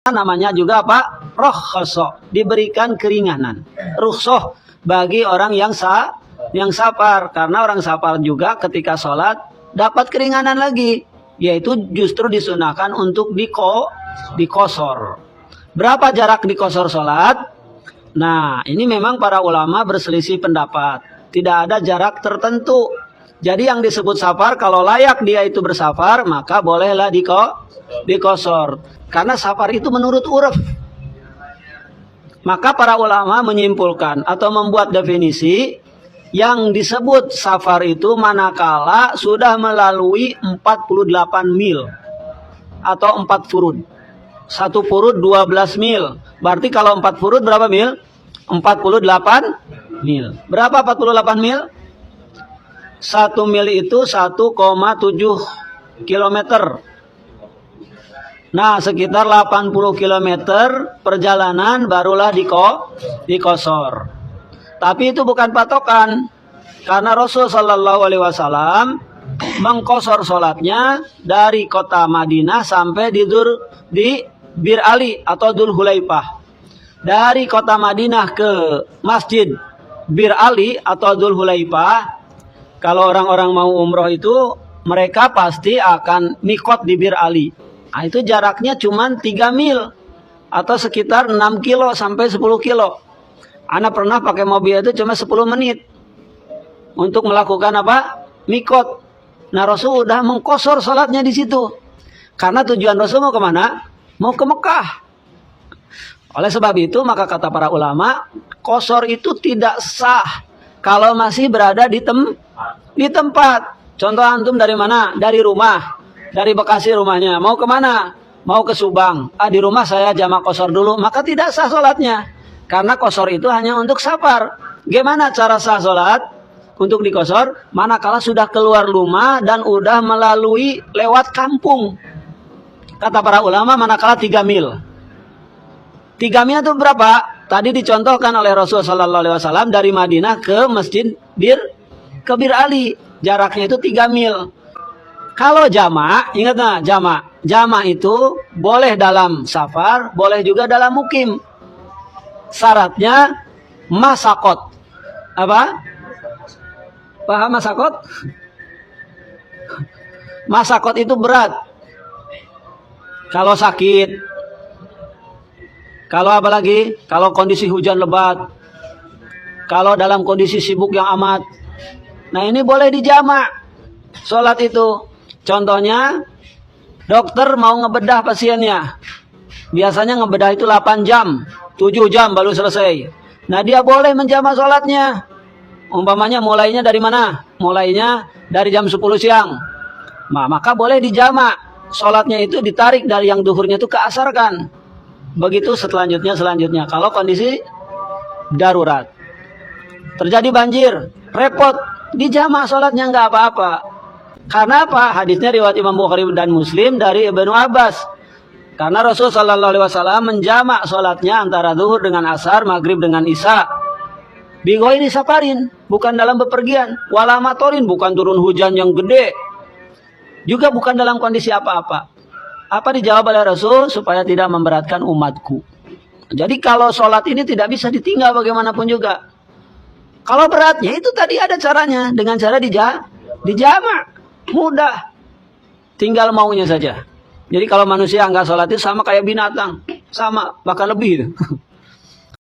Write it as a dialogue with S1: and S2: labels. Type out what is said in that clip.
S1: namanya juga apa? Rokhso, diberikan keringanan. Rukhsah bagi orang yang safar, karena orang safar juga ketika sholat dapat keringanan lagi, yaitu justru disunahkan untuk dikosor. Berapa jarak dikosor sholat? Nah, ini memang para ulama berselisih pendapat. Tidak ada jarak tertentu. Jadi yang disebut safar, kalau layak dia itu bersafar, maka bolehlah dikosor. Karena safar itu menurut uruf. Maka para ulama menyimpulkan atau membuat definisi yang disebut safar itu manakala sudah melalui 48 mil atau 4 furud. 1 furud 12 mil. Berarti kalau 4 furud berapa mil? 48 mil. Berapa 48 mil? 1 mil itu 1,7 kilometer. Nah, sekitar 80 km perjalanan barulah dikosor. Tapi itu bukan patokan. Karena Rasul Shallallahu Alaihi Wasallam mengkosor sholatnya dari kota Madinah sampai di Bir Ali atau Dzul Hulaifah. Dari kota Madinah ke Masjid Bir Ali atau Dzul Hulaifah, kalau orang-orang mau umroh itu, mereka pasti akan mikot di Bir Ali. Nah, itu jaraknya cuma 3 mil atau sekitar 6 kilo sampai 10 kilo. Ana pernah pakai mobil itu cuma 10 menit untuk melakukan apa? Mikot. Nah, Rasul udah mengkosor salatnya di situ. Karena tujuan Rasul mau kemana? Mau ke Mekah. Oleh sebab itu, maka kata para ulama, kosor itu tidak sah kalau masih berada di tempat. Contoh antum dari mana? Dari rumah. Dari Bekasi rumahnya, mau kemana? Mau ke Subang. Di rumah saya jamak kosor dulu, maka tidak sah sholatnya. Karena kosor itu hanya untuk safar. Gimana cara sah sholat untuk dikosor? Manakala sudah keluar rumah dan udah melalui lewat kampung. Kata para ulama, manakala 3 mil. 3 mil itu berapa? Tadi dicontohkan oleh Rasulullah SAW dari Madinah ke Masjid Bir Ali. Jaraknya itu 3 mil. Kalau jamak, ingat nah, jamak itu boleh dalam safar, boleh juga dalam mukim. Syaratnya masakot. Apa? Paham masakot? Masakot itu berat. Kalau sakit. Kalau apa lagi? Kalau kondisi hujan lebat. Kalau dalam kondisi sibuk yang amat. Nah, ini boleh dijamak sholat itu. Contohnya, dokter mau ngebedah pasiennya. Biasanya ngebedah itu 8 jam, 7 jam baru selesai. Nah, dia boleh menjamak sholatnya. Umpamanya mulainya dari mana? Mulainya dari jam 10 siang. Nah, maka boleh dijamak. Sholatnya itu ditarik dari yang duhurnya itu ke asarkan. Begitu selanjutnya. Kalau kondisi darurat. Terjadi banjir, repot. Dijamak sholatnya nggak apa-apa. Karena apa? Hadisnya riwayat Imam Bukhari dan Muslim dari Ibnu Abbas. Karena Rasul Shallallahu Alaihi Wasallam menjamak sholatnya antara zuhur dengan asar, maghrib dengan isya. Bighairi safarin, bukan dalam bepergian. Walamatorin, bukan turun hujan yang gede. Juga bukan dalam kondisi apa-apa. Apa dijawab oleh Rasul? Supaya tidak memberatkan umatku. Jadi kalau sholat ini tidak bisa ditinggal bagaimanapun juga. Kalau beratnya itu tadi ada caranya. Dengan cara dijamak. Mudah. Tinggal maunya saja. Jadi kalau manusia nggak sholat itu sama kayak binatang. Sama, bahkan lebih.